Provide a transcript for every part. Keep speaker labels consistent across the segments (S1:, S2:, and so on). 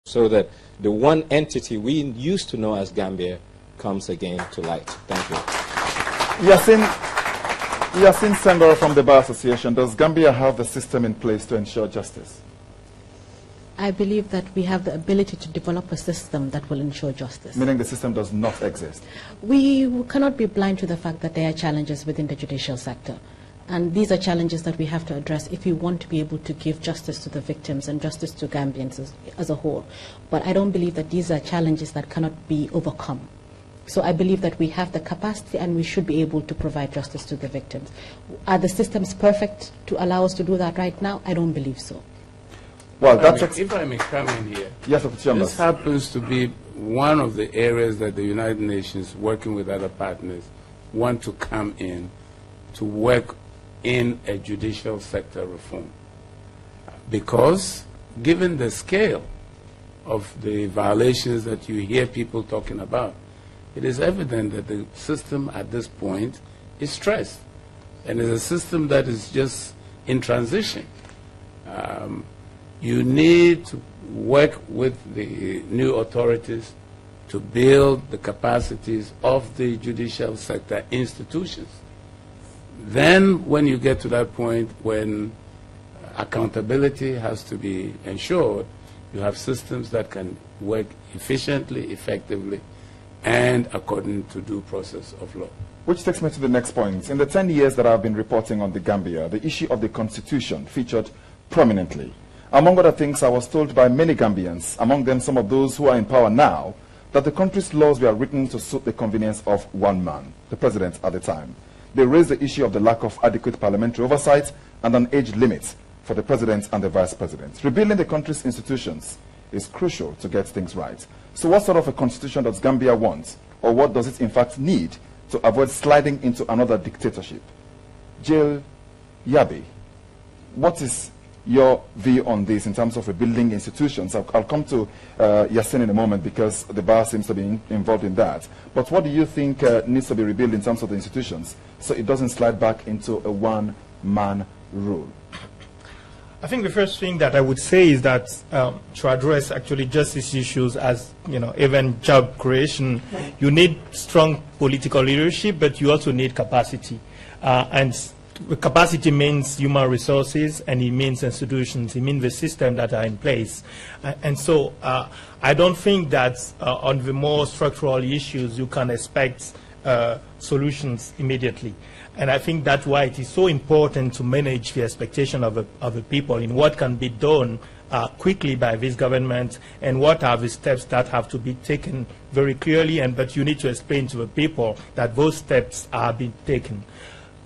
S1: so that the one entity we used to know as Gambia comes again to light. Thank you.
S2: Yasin Senghor from the Bar Association, does Gambia have the system in place to ensure justice?
S3: I believe that we have the ability to develop a system that will ensure justice.
S2: Meaning the system does not exist?
S3: We cannot be blind to the fact that there are challenges within the judicial sector. And these are challenges that we have to address if we want to be able to give justice to the victims and justice to Gambians as a whole. But I don't believe that these are challenges that cannot be overcome. So I believe that we have the capacity and we should be able to provide justice to the victims. Are the systems perfect to allow us to do that right now? I don't believe so.
S2: Well,
S4: if I may come in here,
S2: yes,
S4: this happens to be one of the areas that the United Nations, working with other partners, want to come in to work in a judicial sector reform. Because given the scale of the violations that you hear people talking about, it is evident that the system at this point is stressed, and is a system that is just in transition. You need to work with the new authorities to build the capacities of the judicial sector institutions. Then when you get to that point when accountability has to be ensured, you have systems that can work efficiently, effectively, and according to due process of law.
S2: Which takes me to the next point. In the 10 years that I've been reporting on the Gambia, the issue of the constitution featured prominently. Among other things, I was told by many Gambians, among them some of those who are in power now, that the country's laws were written to suit the convenience of one man, the president at the time. They raised the issue of the lack of adequate parliamentary oversight and an age limit for the president and the vice president. Rebuilding the country's institutions is crucial to get things right. So what sort of a constitution does Gambia want, or what does it in fact need to avoid sliding into another dictatorship? Jill Yabi, what is your view on this in terms of rebuilding institutions? I'll come to Yasin in a moment because the bar seems to be involved in that. But what do you think needs to be rebuilt in terms of the institutions so it doesn't slide back into a one-man rule?
S5: I think the first thing that I would say is that to address actually justice issues as, even job creation, you need strong political leadership, but you also need capacity. And capacity means human resources, and it means institutions, it means the system that are in place. And so I don't think that on the more structural issues you can expect solutions immediately. And I think that's why it is so important to manage the expectation of the people in what can be done quickly by this government and what are the steps that have to be taken very clearly, but you need to explain to the people that those steps are being taken.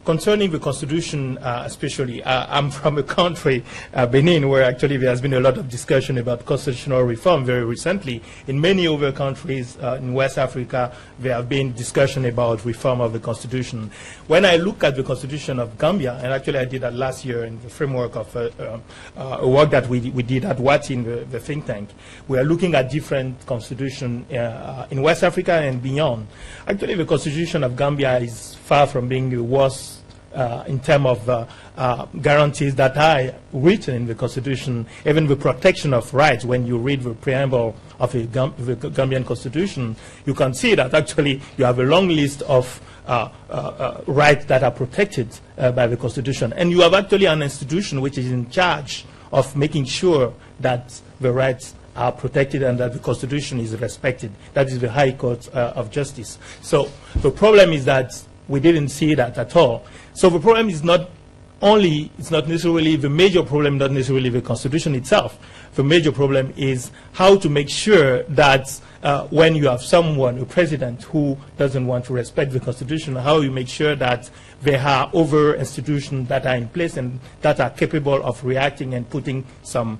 S5: Concerning the Constitution, especially, I'm from a country, Benin, where actually there has been a lot of discussion about constitutional reform very recently. In many other countries in West Africa, there have been discussion about reform of the Constitution. When I look at the Constitution of Gambia, and actually I did that last year in the framework of a work that we did at Wati in the think tank, we are looking at different constitutions in West Africa and beyond. Actually, the Constitution of Gambia is far from being the worst in terms of guarantees that are written in the Constitution, even the protection of rights. When you read the preamble of the Gambian Constitution, you can see that actually you have a long list of rights that are protected by the Constitution. And you have actually an institution which is in charge of making sure that the rights are protected and that the Constitution is respected. That is the High Court of Justice. So the problem is that we didn't see that at all. So the problem is not necessarily the major problem, not necessarily the Constitution itself. The major problem is how to make sure that when you have someone, a president, who doesn't want to respect the Constitution, how you make sure that there are other institutions that are in place and that are capable of reacting and putting some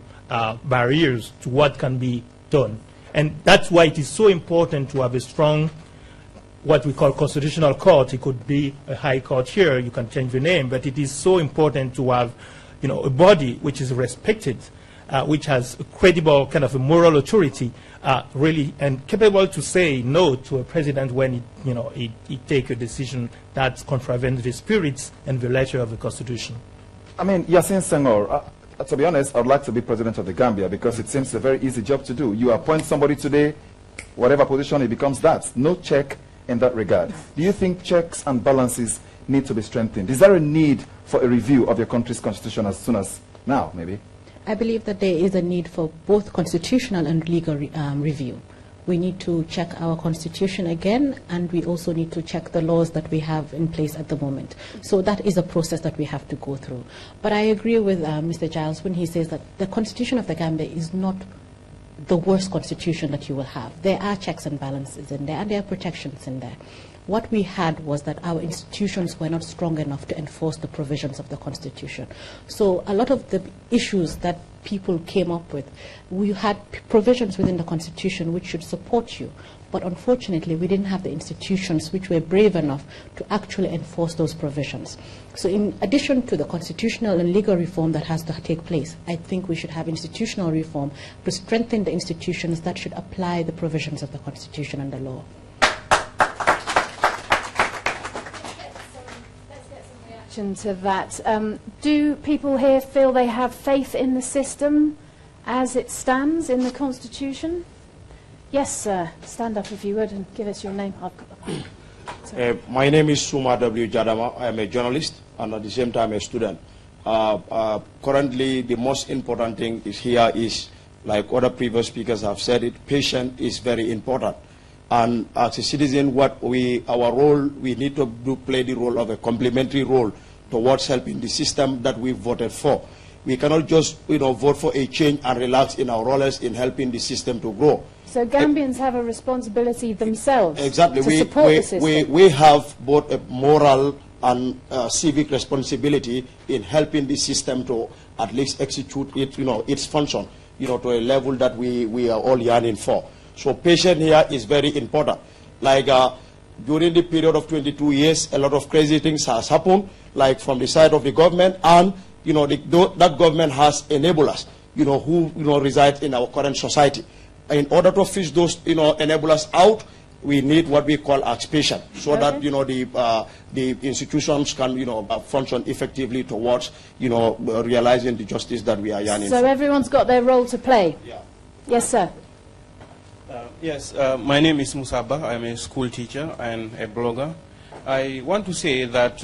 S5: barriers to what can be done. And that's why it is so important to have a strong, what we call constitutional court. It could be a high court here, you can change the name, but it is so important to have, a body which is respected, which has a credible kind of a moral authority, really, and capable to say no to a president when he take a decision that contravenes the spirits and the letter of the Constitution.
S2: I mean, Yasin Senghor, to be honest, I'd like to be president of the Gambia because it seems a very easy job to do. You appoint somebody today, whatever position, it becomes that. No check in that regard. Do you think checks and balances need to be strengthened? Is there a need for a review of your country's constitution as soon as now, maybe?
S3: I believe that there is a need for both constitutional and legal review. We need to check our constitution again, and we also need to check the laws that we have in place at the moment. So that is a process that we have to go through. But I agree with Mr. Giles when he says that the constitution of the Gambia is not the worst constitution that you will have. There are checks and balances in there, and there are protections in there. What we had was that our institutions were not strong enough to enforce the provisions of the Constitution. So a lot of the issues that people came up with, we had provisions within the Constitution which should support you. But unfortunately, we didn't have the institutions which were brave enough to actually enforce those provisions. So in addition to the constitutional and legal reform that has to take place, I think we should have institutional reform to strengthen the institutions that should apply the provisions of the Constitution and the law.
S6: To that. Do people here feel they have faith in the system as it stands in the Constitution? Yes, sir. Stand up if you would and give us your name.
S7: My name is Suma W. Jadama. I am a journalist and at the same time a student. Currently, the most important thing here is, like other previous speakers have said it, patience is very important. And as a citizen, our role, we need to play the role of a complementary role towards helping the system that we voted for. We cannot just vote for a change and relax in our roles in helping the system to grow.
S6: So Gambians have a responsibility themselves to support the system.
S7: We have both a moral and civic responsibility in helping the system to at least execute it, its function, to a level that we are all yearning for. So patience here is very important. Like during the period of 22 years, a lot of crazy things has happened, like from the side of the government, and that government has enabled us, who reside in our current society. In order to fish those enablers out, we need what we call patience, so that the institutions can function effectively towards realizing the justice that we are yearning for.
S6: So everyone's got their role to play.
S7: Yeah.
S6: Yes, sir.
S8: Yes, my name is Musaba. I'm a school teacher and a blogger. I want to say that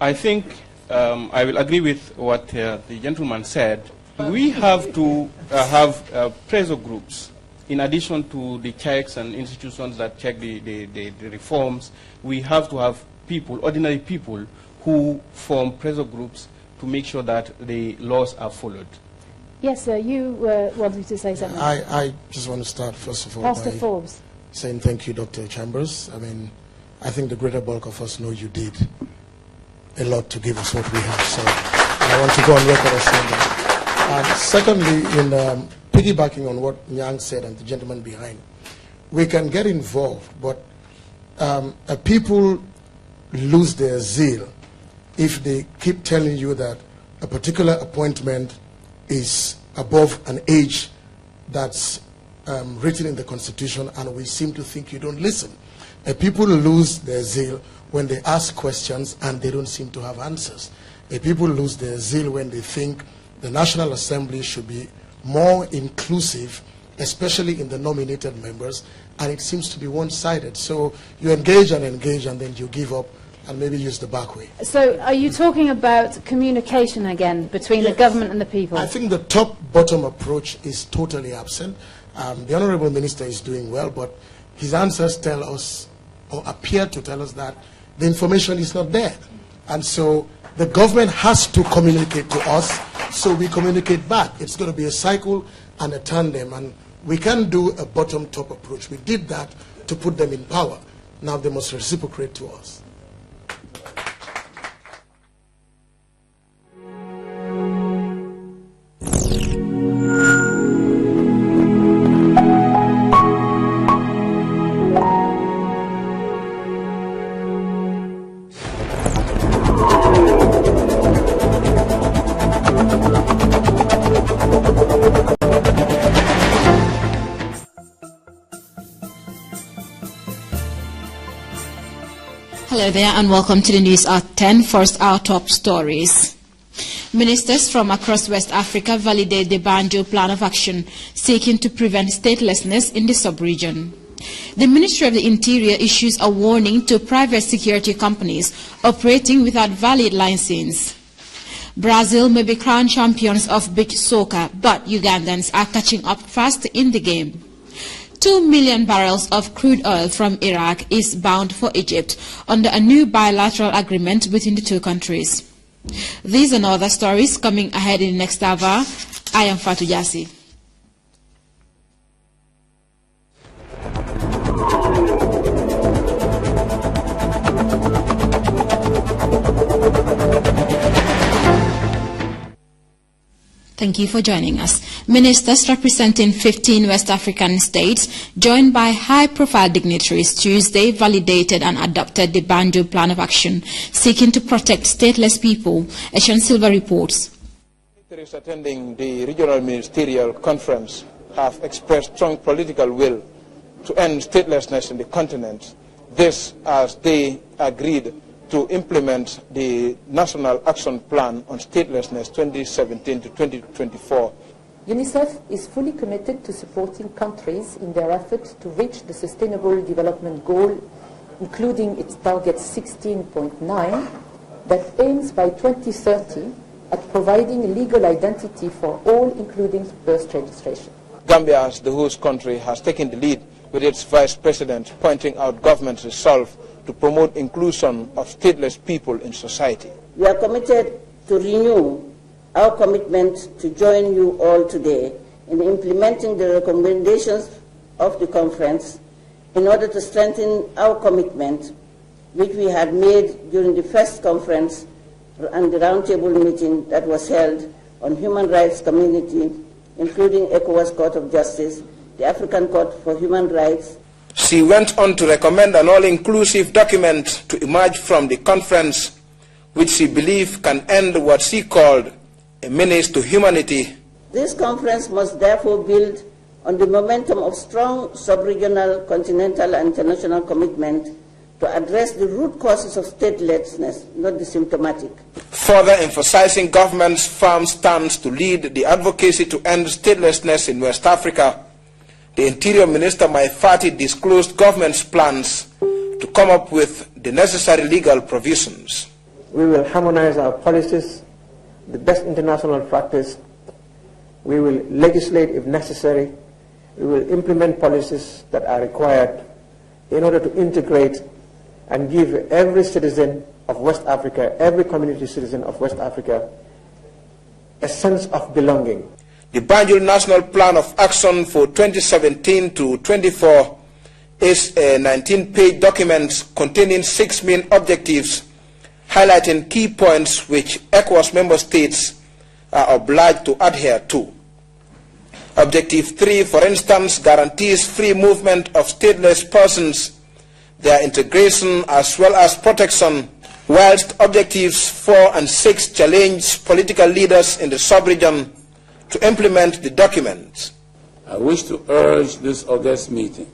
S8: I think I will agree with what the gentleman said. We have to have pressure groups. In addition to the checks and institutions that check the reforms, we have to have people, ordinary people, who form pressure groups to make sure that the laws are followed.
S6: Yes, sir, you wanted to say something.
S9: I just want to start, first of all,
S6: Pastor Forbes,
S9: saying thank you, Dr. Chambers. I mean, I think the greater bulk of us know you did a lot to give us what we have. So I want to go on record as saying that. Secondly, in piggybacking on what Nyang said and the gentleman behind, we can get involved, but people lose their zeal if they keep telling you that a particular appointment is above an age that's written in the Constitution, and we seem to think you don't listen. People lose their zeal when they ask questions and they don't seem to have answers. People lose their zeal when they think the National Assembly should be more inclusive, especially in the nominated members, and it seems to be one-sided. So you engage, and then you give up and maybe use the back way. So
S6: are you talking about communication again between the government and the people?
S9: I think the top-bottom approach is totally absent. The Honorable Minister is doing well, but his answers tell us, or appear to tell us, that the information is not there. And so the government has to communicate to us, so we communicate back. It's going to be a cycle and a tandem, and we can do a bottom-top approach. We did that to put them in power. Now they must reciprocate to us.
S10: Hello there and welcome to the news at 10. First, our top stories. Ministers from across West Africa validate the Banjul Plan of Action, seeking to prevent statelessness in the sub-region. The Ministry of the Interior issues a warning to private security companies operating without valid license. Brazil may be crowned champions of beach soccer, but Ugandans are catching up fast in the game. 2 million barrels of crude oil from Iraq is bound for Egypt under a new bilateral agreement between the two countries. These and other stories coming ahead in the next hour. I am Fatou Jassi. Thank you for joining us. Ministers representing 15 West African states, joined by high-profile dignitaries, Tuesday validated and adopted the Banjul Plan of Action, seeking to protect stateless people. Eshan Silva reports.
S11: Dignitaries attending the Regional Ministerial Conference have expressed strong political will to end statelessness in the continent. This as they agreed to implement the National Action Plan on Statelessness 2017 to 2024.
S12: UNICEF is fully committed to supporting countries in their efforts to reach the Sustainable Development Goal, including its target 16.9, that aims by 2030 at providing legal identity for all, including birth registration.
S11: Gambia, as the host country, has taken the lead with its Vice President pointing out government's resolve to promote inclusion of stateless people in society.
S13: We are committed to renew our commitment to join you all today in implementing the recommendations of the conference in order to strengthen our commitment, which we had made during the first conference and the roundtable meeting that was held on human rights community, including ECOWAS Court of Justice, the African Court for Human Rights.
S11: She went on to recommend an all-inclusive document to emerge from the conference, which she believed can end what she called a menace to humanity.
S13: This conference must therefore build on the momentum of strong sub-regional, continental, and international commitment to address the root causes of statelessness, not the symptomatic.
S11: Further emphasizing government's firm stance to lead the advocacy to end statelessness in West Africa, the Interior Minister Maifati disclosed government's plans to come up with the necessary legal provisions.
S14: We will harmonize our policies, the best international practice. We will legislate if necessary. We will implement policies that are required in order to integrate and give every citizen of West Africa, every community citizen of West Africa, a sense of belonging.
S11: The Banjul National Plan of Action for 2017 to 24 is a 19-page document containing 6 main objectives, highlighting key points which ECOWAS member states are obliged to adhere to. Objective 3, for instance, guarantees free movement of stateless persons, their integration as well as protection, whilst Objectives 4 and 6 challenge political leaders in the sub-region to implement the documents.
S4: I wish to urge this august meeting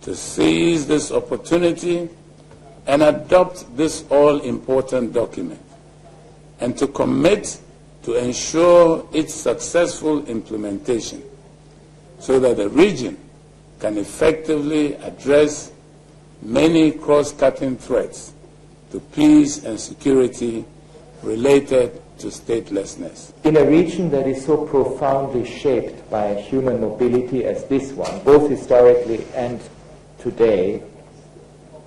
S4: to seize this opportunity and adopt this all-important document, and to commit to ensure its successful implementation so that the region can effectively address many cross-cutting threats to peace and security related to statelessness.
S15: In a region that is so profoundly shaped by human mobility as this one, both historically and today,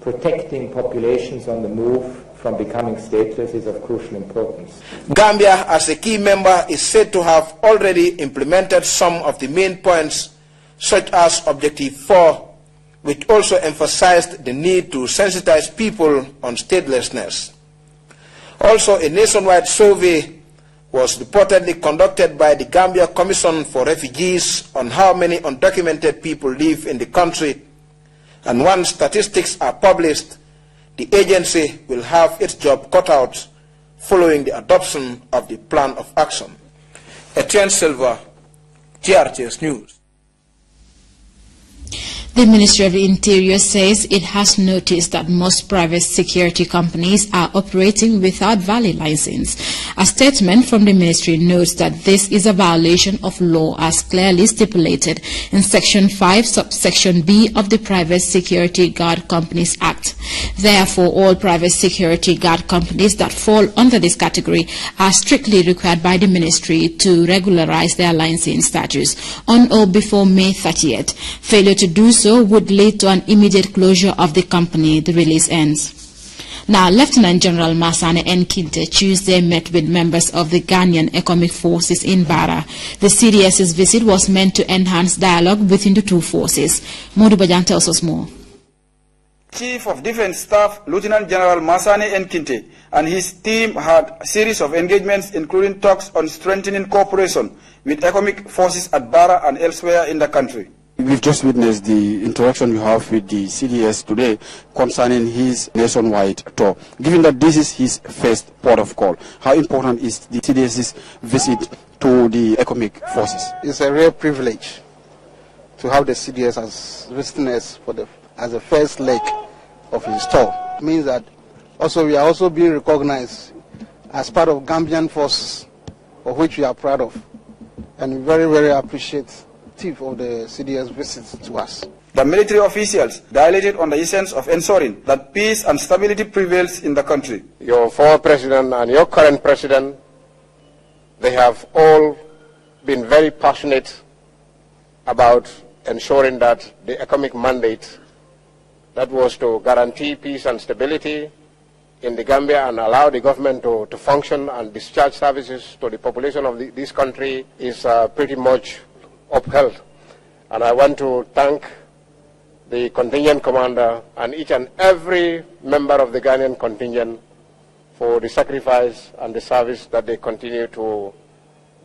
S15: protecting populations on the move from becoming stateless is of crucial importance.
S11: Gambia, as a key member, is said to have already implemented some of the main points, such as Objective 4, which also emphasized the need to sensitize people on statelessness. Also, a nationwide survey was reportedly conducted by the Gambia Commission for Refugees on how many undocumented people live in the country, and once statistics are published, the agency will have its job cut out following the adoption of the plan of action. Etienne Silva, GRTS News.
S10: The Ministry of the Interior says it has noticed that most private security companies are operating without valid license. A statement from the ministry notes that this is a violation of law as clearly stipulated in Section 5, subsection B of the Private Security Guard Companies Act. Therefore, all private security guard companies that fall under this category are strictly required by the ministry to regularize their licensing status on or before May 30th. Failure to do so would lead to an immediate closure of the company, the release ends. Now, Lieutenant General Masane Nkinte Tuesday met with members of the Ghanaian Economic Forces in Bara. The CDS's visit was meant to enhance dialogue within the two forces. Modu Bajan tells us more.
S16: Chief of Defense Staff Lieutenant General Masane Nkinte and his team had a series of engagements, including talks on strengthening cooperation with economic forces at Bara and elsewhere in the country.
S17: We've just witnessed the interaction you have with the CDS today concerning his nationwide tour. Given that this is his first port of call, how important is the CDS's visit to the economic forces?
S18: It's a real privilege to have the CDS as visiting us as the first leg of his tour. It means that we are also being recognized as part of Gambian forces, for which we are proud of, and we very, very appreciate of the CDS visits to us.
S16: The military officials dilated on the essence of ensuring that peace and stability prevails in the country.
S19: Your former president and your current president, they have all been very passionate about ensuring that the economic mandate that was to guarantee peace and stability in the Gambia and allow the government to function and discharge services to the population of this country is pretty much upheld. And I want to thank the contingent commander and each and every member of the Ghanaian contingent for the sacrifice and the service that they continue to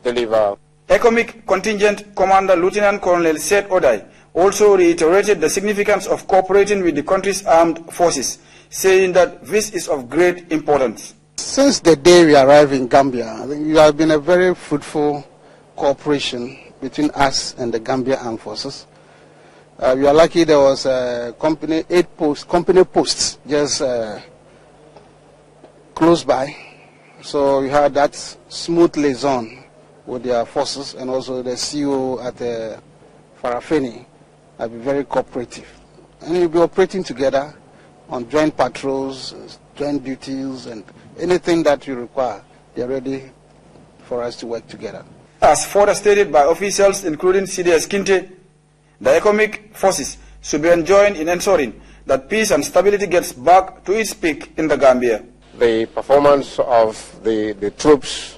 S19: deliver.
S16: Economic Contingent Commander Lieutenant Colonel Seth Odai also reiterated the significance of cooperating with the country's armed forces, saying that this is of great importance.
S18: Since the day we arrived in Gambia, I think there has been a very fruitful cooperation between us and the Gambia Armed Forces. We are lucky there was a company posts just close by, so we had that smooth liaison with their forces, and also the CEO at Farafeni have been very cooperative, and we'll be operating together on joint patrols, joint duties, and anything that you require. They are ready for us to work together.
S16: As further stated by officials including CDS Kinte, the economic forces should be enjoined in ensuring that peace and stability gets back to its peak in the Gambia.
S19: The performance of the troops,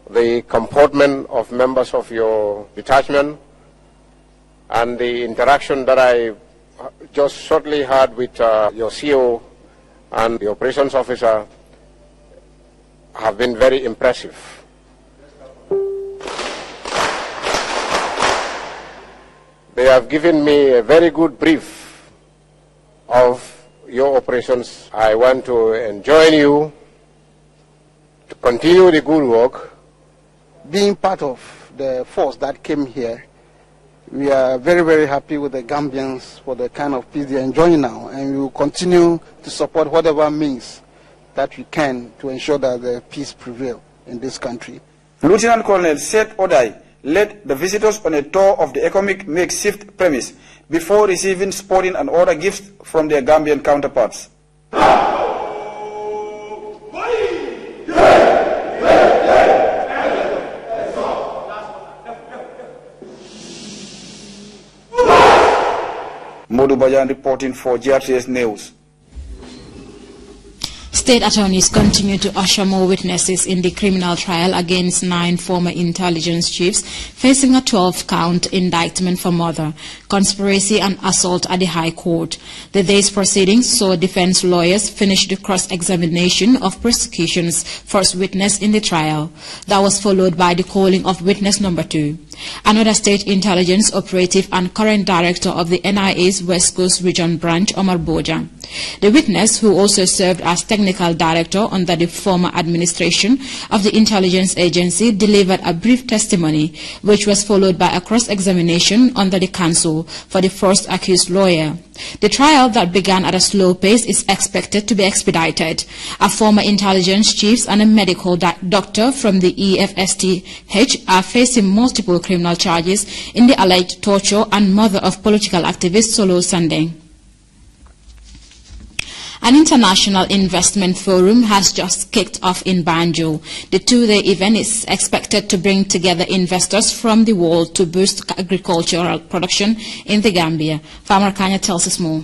S19: the comportment of members of your detachment, and the interaction that I just shortly had with your CEO and the operations officer have been very impressive. They have given me a very good brief of your operations. I want to enjoin you to continue the good work.
S18: Being part of the force that came here, we are very, very happy with the Gambians for the kind of peace they are enjoying now, and we will continue to support whatever means that we can to ensure that the peace prevails in this country.
S16: Lieutenant Colonel Seth Odai led the visitors on a tour of the economic makeshift premise before receiving sporting and other gifts from their Gambian counterparts. Modu Bajan reporting for GRTS News.
S10: State attorneys continue to usher more witnesses in the criminal trial against 9 former intelligence chiefs facing a 12-count indictment for murder, conspiracy and assault at the High Court. The day's proceedings saw defense lawyers finish the cross-examination of prosecution's first witness in the trial. That was followed by the calling of witness number 2. Another state intelligence operative and current director of the NIA's West Coast Region Branch, Omar Boja. The witness, who also served as technical director under the former administration of the intelligence agency, delivered a brief testimony, which was followed followed by a cross-examination under the counsel for the first accused lawyer. The trial that began at a slow pace is expected to be expedited. A former intelligence chief and a medical doctor from the EFSTH are facing multiple criminal charges in the alleged torture and murder of political activist Solo Sandeng. An international investment forum has just kicked off in Banjul. The two-day event is expected to bring together investors from the world to boost agricultural production in the Gambia. Farmer Kanya tells us more.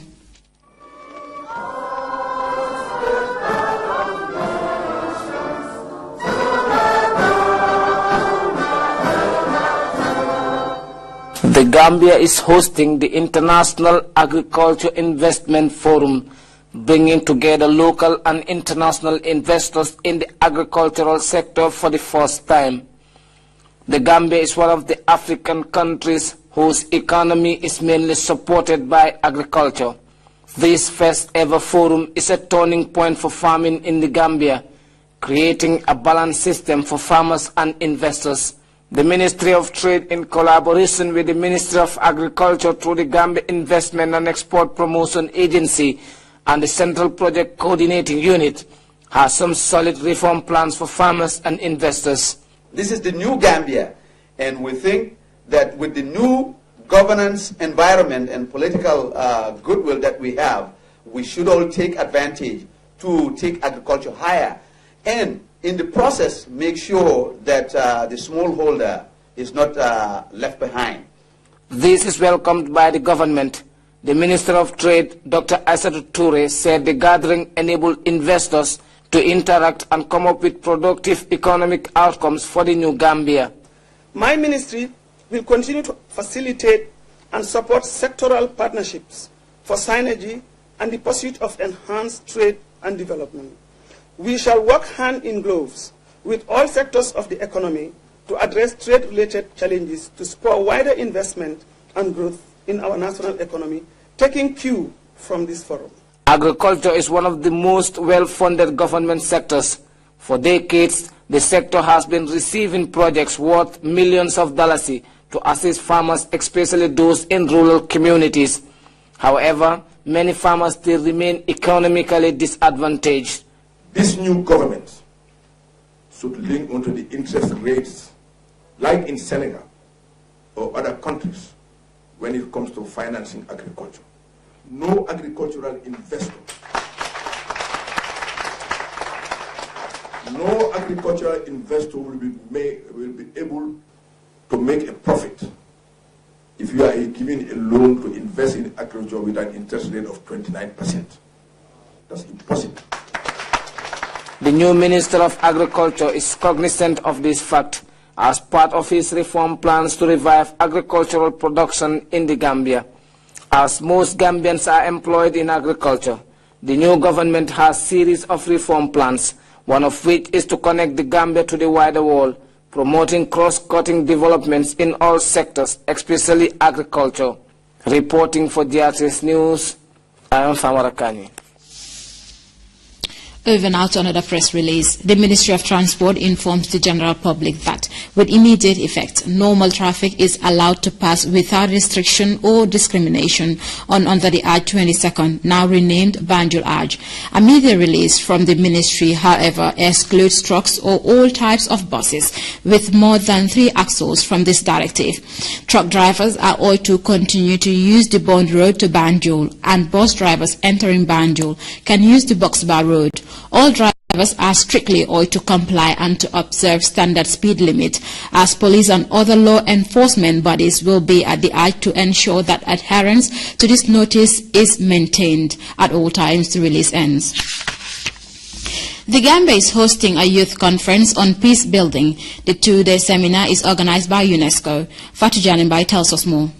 S20: The Gambia is hosting the International Agriculture Investment Forum, bringing together local and international investors in the agricultural sector for the first time. The Gambia is one of the African countries whose economy is mainly supported by agriculture. This first ever forum is a turning point for farming in the Gambia, creating a balanced system for farmers and investors. The Ministry of Trade, in collaboration with the Ministry of Agriculture through the Gambia Investment and Export Promotion Agency and the Central Project Coordinating Unit, has some solid reform plans for farmers and investors.
S21: This is the new Gambia, and we think that with the new governance environment and political goodwill that we have, we should all take advantage to take agriculture higher, and in the process make sure that the smallholder is not left behind.
S20: This is welcomed by the government. The Minister of Trade, Dr. Aissatou Toure, said the gathering enabled investors to interact and come up with productive economic outcomes for the new Gambia.
S22: My ministry will continue to facilitate and support sectoral partnerships for synergy and the pursuit of enhanced trade and development. We shall work hand in gloves with all sectors of the economy to address trade-related challenges to spur wider investment and growth in our national economy, taking cue from this forum.
S20: Agriculture is one of the most well-funded government sectors. For decades, the sector has been receiving projects worth millions of dollars to assist farmers, especially those in rural communities. However, many farmers still remain economically disadvantaged.
S23: This new government should link onto the interest rates, like in Senegal or other countries, when it comes to financing agriculture. No agricultural investor, will be able to make a profit if you are giving a loan to invest in agriculture with an interest rate of 29%. That's impossible.
S20: The new Minister of Agriculture is cognizant of this fact as part of his reform plans to revive agricultural production in the Gambia. As most Gambians are employed in agriculture, the new government has a series of reform plans, one of which is to connect the Gambia to the wider world, promoting cross-cutting developments in all sectors, especially agriculture. Reporting for DRTS News, I am Famarakani.
S10: Over now to another press release. The Ministry of Transport informs the general public that, with immediate effect, normal traffic is allowed to pass without restriction or discrimination under the Arch 22nd, now renamed Banjul Arch. A media release from the Ministry, however, excludes trucks or all types of buses with more than 3 axles from this directive. Truck drivers are all to continue to use the Bond Road to Banjul, and bus drivers entering Banjul can use the Boxbar Road. All drivers are strictly ordered to comply and to observe standard speed limit, as police and other law enforcement bodies will be at the arch to ensure that adherence to this notice is maintained at all times. The release ends. The Gambia is hosting a youth conference on peace building. The 2-day seminar is organized by UNESCO. Fatou Janimbai tells us more.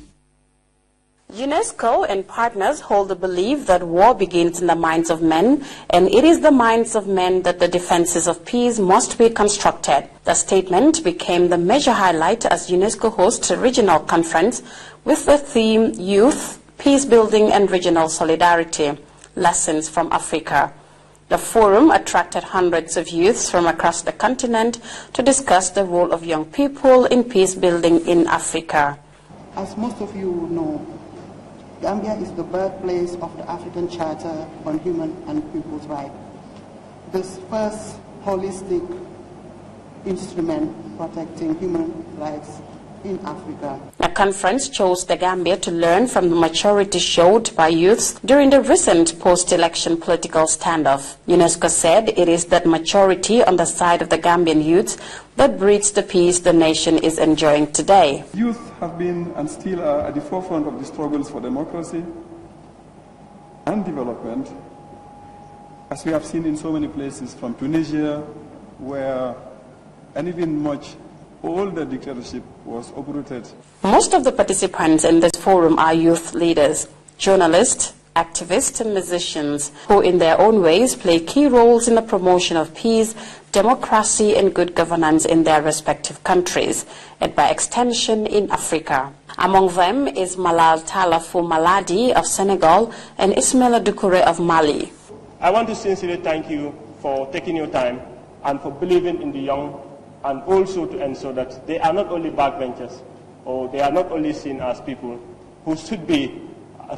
S24: UNESCO and partners hold the belief that war begins in the minds of men, and it is the minds of men that the defenses of peace must be constructed. The statement became the major highlight as UNESCO hosts a regional conference with the theme Youth, Peace Building and Regional Solidarity, Lessons from Africa. The forum attracted hundreds of youths from across the continent to discuss the role of young people in peace building in Africa.
S1: As most of you know, Gambia is the birthplace of the African Charter on Human and People's Rights, the first holistic instrument protecting human rights in Africa.
S24: The conference chose the Gambia to learn from the maturity showed by youths during the recent post-election political standoff. UNESCO said it is that maturity on the side of the Gambian youth that breeds the peace the nation is enjoying today.
S2: Youth have been and still are at the forefront of the struggles for democracy and development, as we have seen in so many places, from Tunisia, where an even much older dictatorship was uprooted.
S24: Most of the participants in this forum are youth leaders, journalists, activists and musicians who in their own ways play key roles in the promotion of peace, democracy and good governance in their respective countries, and by extension in Africa. Among them is Malal Talafou Maladi of Senegal and Ismaila Doucouré of Mali.
S3: I want to sincerely thank you for taking your time and for believing in the young, and also to ensure that they are not only backbenchers, or they are not only seen as people who should be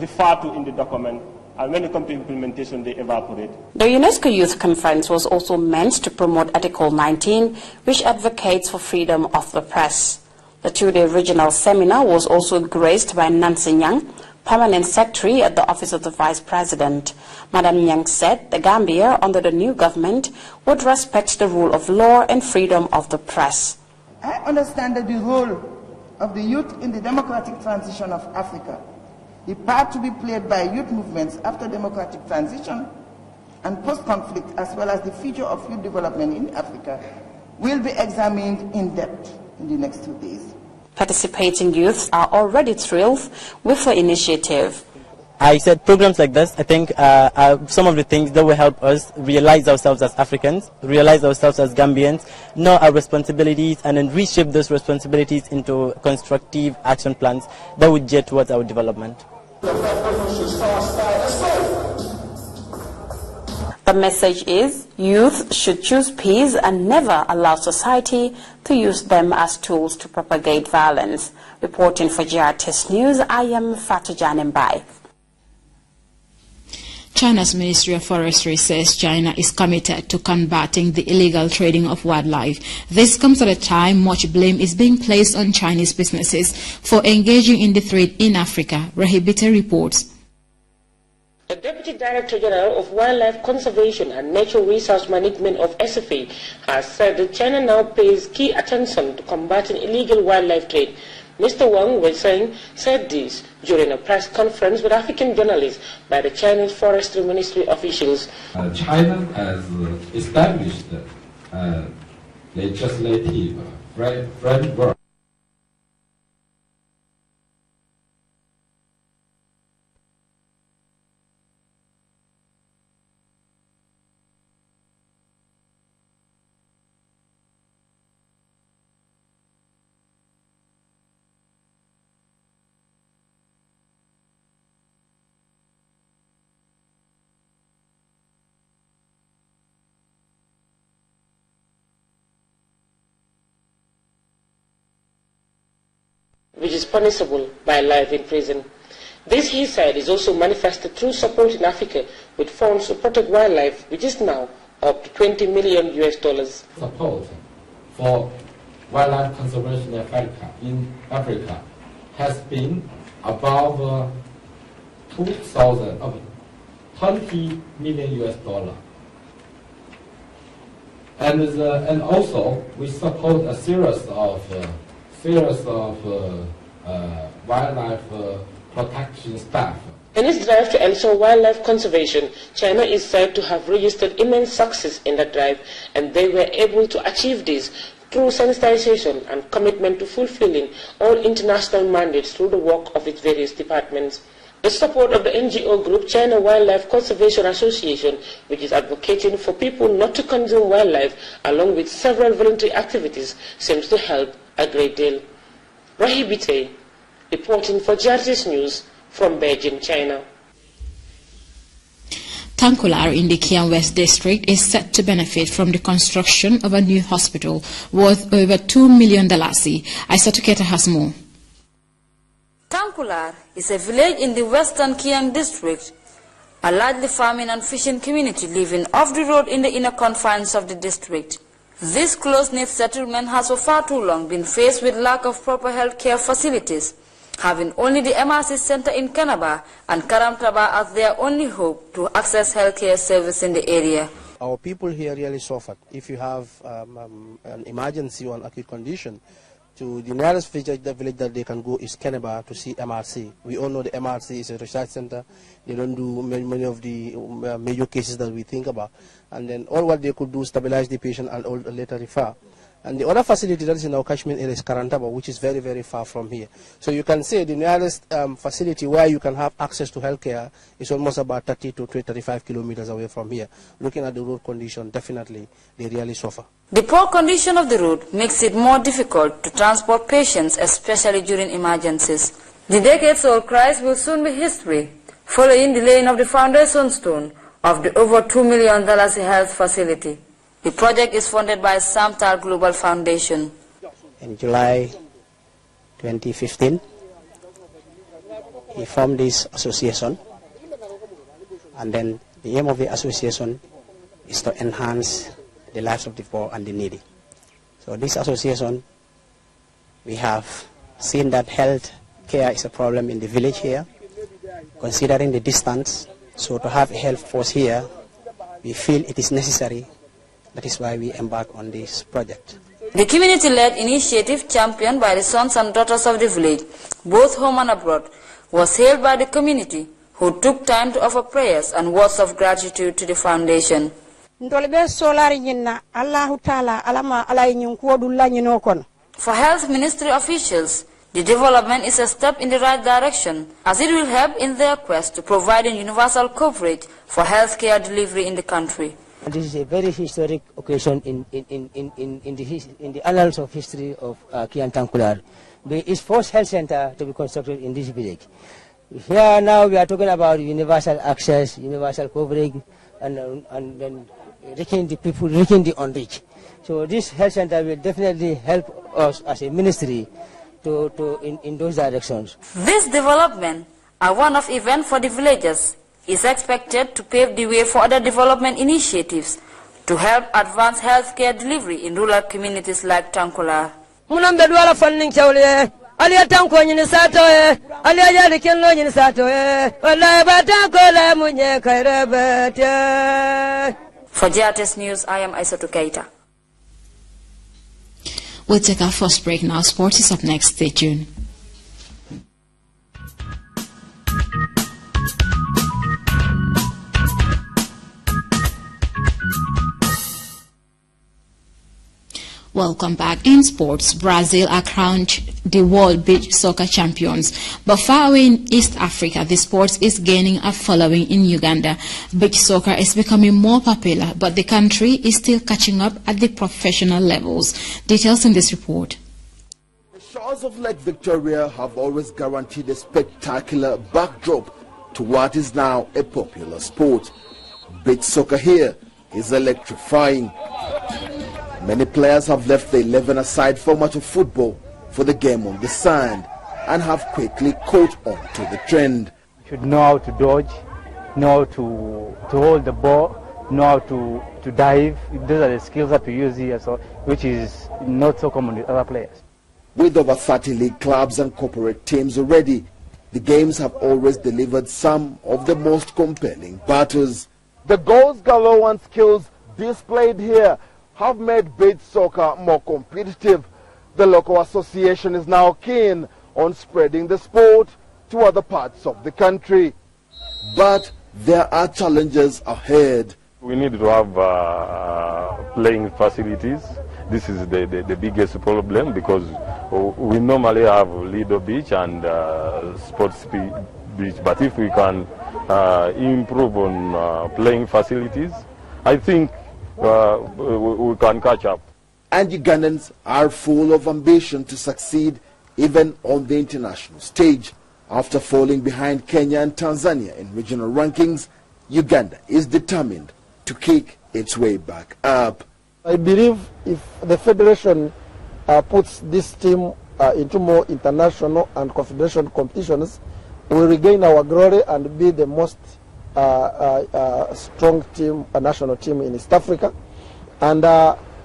S3: referred to in the document, and when it comes to implementation, they evaporate.
S24: The UNESCO Youth Conference was also meant to promote Article 19, which advocates for freedom of the press. The two-day regional seminar was also graced by Nancy Nyang, Permanent Secretary at the Office of the Vice President. Madam Nyang said the Gambia, under the new government, would respect the rule of law and freedom of the press.
S1: I understand that the role of the youth in the democratic transition of Africa, the part to be played by youth movements after democratic transition and post-conflict, as well as the future of youth development in Africa, will be examined in depth in the next 2 days.
S24: Participating youths are already thrilled with the initiative.
S5: I said programs like this, I think, are some of the things that will help us realize ourselves as Africans, realize ourselves as Gambians, know our responsibilities, and then reshape those responsibilities into constructive action plans that would get towards our development.
S24: The message is youth should choose peace and never allow society to use them as tools to propagate violence. Reporting for GRTS News, I am Fatou Janembai.
S10: China's Ministry of Forestry says China is committed to combating the illegal trading of wildlife. This comes at a time much blame is being placed on Chinese businesses for engaging in the trade in Africa. Rahibita reports.
S25: The Deputy Director General of Wildlife Conservation and Natural Resource Management of SFA has said that China now pays key attention to combating illegal wildlife trade. Mr. Wang said this during a press conference with African journalists by the Chinese Forestry Ministry officials.
S26: China has established legislative framework
S25: which is punishable by life in prison. This, he said, is also manifested through support in Africa with funds to protect wildlife, which is now up to $20 million.
S26: Support for wildlife conservation in Africa has been above $20 million. And also we support a series of wildlife protection staff.
S25: In its drive to ensure wildlife conservation, China is said to have registered immense success in that drive, and they were able to achieve this through sensitization and commitment to fulfilling all international mandates through the work of its various departments. The support of the NGO group China Wildlife Conservation Association, which is advocating for people not to consume wildlife, along with several voluntary activities, seems to help a great deal. Rahibite, reporting for GRTS News from Beijing, China.
S10: Tankular in the Kian West district is set to benefit from the construction of a new hospital worth over $2 million. Isatuketa has more.
S6: Tankular is a village in the western Kiang district, a largely farming and fishing community living off the road in the inner confines of the district. This close-knit settlement has for far too long been faced with lack of proper health care facilities, having only the MRC Center in Kanaba and Karamtaba as their only hope to access healthcare service in the area.
S7: Our people here really suffered. If you have an emergency or an acute condition, to the nearest village that they can go is Kanaba to see MRC. We all know the MRC is a research center. They don't do many of the major cases that we think about. And then all what they could do is stabilize the patient and later refer. And the other facility that is in our catchment area is Karantaba, which is very, very far from here. So you can say the nearest facility where you can have access to healthcare is almost about 30 to 35 kilometers away from here. Looking at the road condition, definitely they really suffer.
S6: The poor condition of the road makes it more difficult to transport patients, especially during emergencies. The decades-old crisis will soon be history, following the laying of the foundation stone of the over $2 million health facility. The project is funded by Samtal Global Foundation.
S7: In July 2015, he formed this association, and then the aim of the association is to enhance the lives of the poor and the needy. So this association, we have seen that health care is a problem in the village here, considering the distance. So to have a health force here, we feel it is necessary. That is why we embark on this project.
S6: The community-led initiative championed by the sons and daughters of the village, both home and abroad, was hailed by the community, who took time to offer prayers and words of gratitude to the foundation. For health ministry officials, the development is a step in the right direction, as it will help in their quest to provide universal coverage for healthcare delivery in the country.
S8: This is a very historic occasion in the annals of history of Kian Tankular. It's first health center to be constructed in this village. Here now we are talking about universal access, universal coverage, and then reaching the people, reaching the unreached. So this health center will definitely help us as a ministry in those directions.
S6: This development, a one-off event for the villagers, is expected to pave the way for other development initiatives to help advance healthcare delivery in rural communities like Tankular. For GRTS News, I am Aissatou Keita.
S10: We'll take our first break now. Sports is up next. Stay tuned. Welcome back. In sports, Brazil are crowned the world beach soccer champions. But far away in East Africa, the sport is gaining a following in Uganda. Beach soccer is becoming more popular, but the country is still catching up at the professional levels. Details in this report.
S9: The shores of Lake Victoria have always guaranteed a spectacular backdrop to what is now a popular sport. Beach soccer here is electrifying. Many players have left the 11-a-side format of football for the game on the sand and have quickly caught on to the trend.
S12: You should know how to dodge, know how to hold the ball, know how to dive. Those are the skills that we use here, so, which is not so common with other players.
S9: With over 30 league clubs and corporate teams already, the games have always delivered some of the most compelling battles. The goals galore and skills displayed here have made beach soccer more competitive. The local association is now keen on spreading the sport to other parts of the country. But there are challenges ahead.
S13: We need to have playing facilities. This is the biggest problem, because we normally have Lido Beach and Sports Beach. But if we can improve on playing facilities, I think we can catch up.
S9: And Ugandans are full of ambition to succeed even on the international stage. After falling behind Kenya and Tanzania in regional rankings, Uganda is determined to kick its way back up.
S4: I believe if the Federation puts this team into more international and confederation competitions, we will regain our glory and be the most strong team, a national team in East Africa. And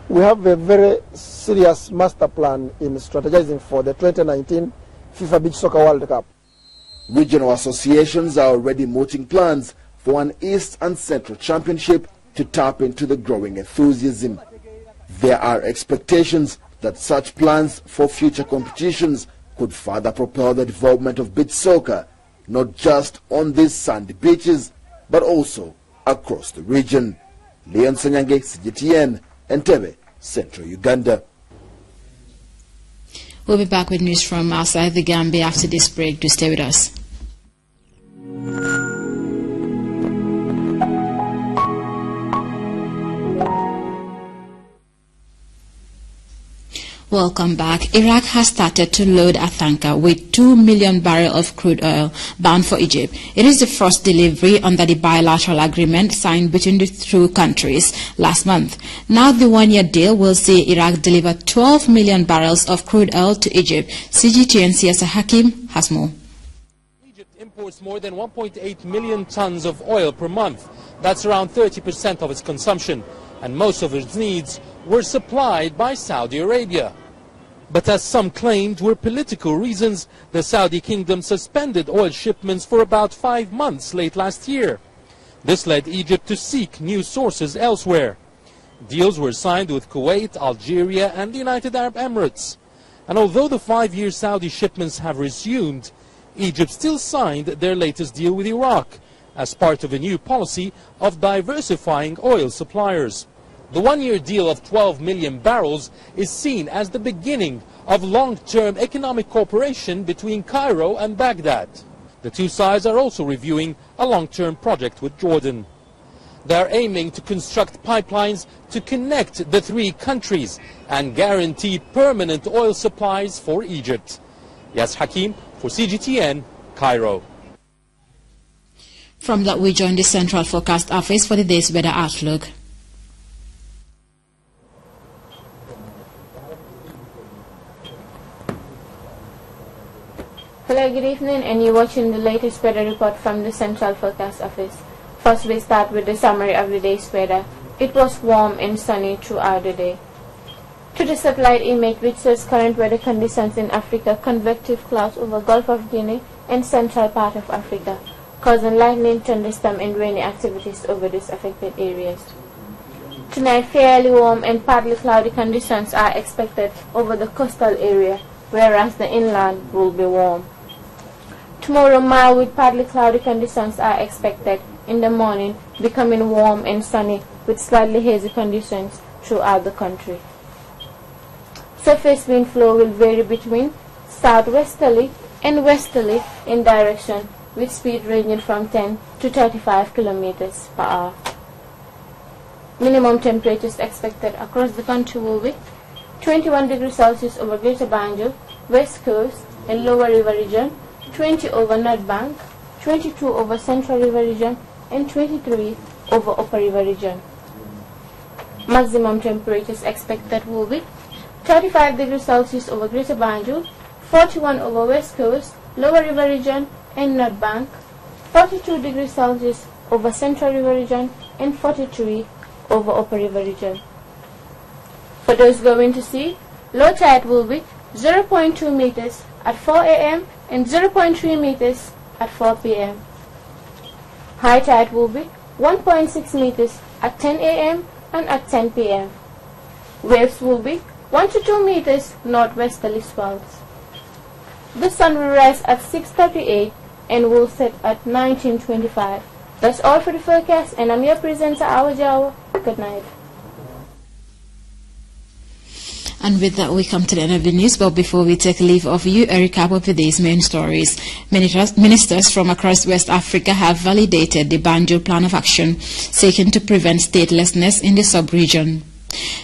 S4: we have a very serious master plan in strategizing for the 2019 FIFA Beach Soccer World Cup.
S9: Regional associations are already mooting plans for an East and Central Championship to tap into the growing enthusiasm. There are expectations that such plans for future competitions could further propel the development of beach soccer, not just on these sandy beaches, but also across the region. Leon Sanyange, CGTN, Entebbe, Central Uganda.
S10: We'll be back with news from outside the Gambia after this break. Do stay with us. Welcome back. Iraq has started to load a tanker with 2 million barrels of crude oil bound for Egypt. It is the first delivery under the bilateral agreement signed between the two countries last month. Now the one-year deal will see Iraq deliver 12 million barrels of crude oil to Egypt. CGTN Siasa Hakim has more.
S11: Egypt imports more than 1.8 million tons of oil per month. That's around 30% of its consumption, and most of its needs were supplied by Saudi Arabia. But as some claimed were political reasons, the Saudi kingdom suspended oil shipments for about 5 months late last year. This led Egypt to seek new sources elsewhere. Deals were signed with Kuwait, Algeria and the United Arab Emirates. And although the 5-year Saudi shipments have resumed, Egypt still signed their latest deal with Iraq as part of a new policy of diversifying oil suppliers. The one-year deal of 12 million barrels is seen as the beginning of long-term economic cooperation between Cairo and Baghdad. The two sides are also reviewing a long-term project with Jordan. They are aiming to construct pipelines to connect the three countries and guarantee permanent oil supplies for Egypt. Yas Hakim for CGTN, Cairo.
S10: From that, we join the Central Forecast Office for the day's weather outlook.
S14: Hello, good evening, and you're watching the latest weather report from the Central Forecast Office. First, we start with the summary of the day's weather. It was warm and sunny throughout the day. To the satellite image, which shows current weather conditions in Africa, convective clouds over Gulf of Guinea and central part of Africa, causing lightning, thunderstorm, and rainy activities over these affected areas. Tonight, fairly warm and partly cloudy conditions are expected over the coastal area, whereas the inland will be warm. Tomorrow, mild with partly cloudy conditions are expected in the morning, becoming warm and sunny with slightly hazy conditions throughout the country. Surface wind flow will vary between southwesterly and westerly in direction, with speed ranging from 10 to 35 kilometers per hour. Minimum temperatures expected across the country will be 21 degrees Celsius over Greater Banjul, West Coast and Lower River Region, 20 over North Bank, 22 over Central River Region, and 23 over Upper River Region. Maximum temperatures expected will be 35 degrees Celsius over Greater Banjul, 41 over West Coast, Lower River Region, and North Bank, 42 degrees Celsius over Central River Region, and 43 over Upper River Region. For those going to sea, low tide will be 0.2 meters at 4 a.m. and 0.3 meters at 4 p.m. High tide will be 1.6 meters at 10 a.m. and at 10 p.m. Waves will be 1 to 2 meters northwesterly swells. The sun will rise at 6:38 and will set at 19:25. That's all for the forecast, and I'm your presenter, Awa Jawa. Good night.
S10: And with that, we come to the end of the news. But before we take leave of you, a recap of the day's main stories. Ministers from across West Africa have validated the Banjul Plan of Action seeking to prevent statelessness in the sub-region.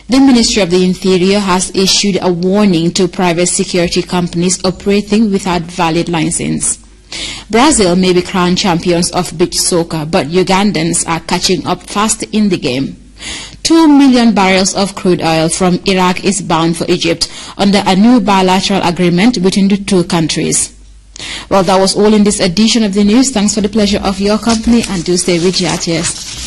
S10: The Ministry of the Interior has issued a warning to private security companies operating without valid license. Brazil may be crowned champions of beach soccer, but Ugandans are catching up fast in the game. 2 million barrels of crude oil from Iraq is bound for Egypt under a new bilateral agreement between the two countries. Well, that was all in this edition of the news. Thanks for the pleasure of your company, and do stay with GRTS.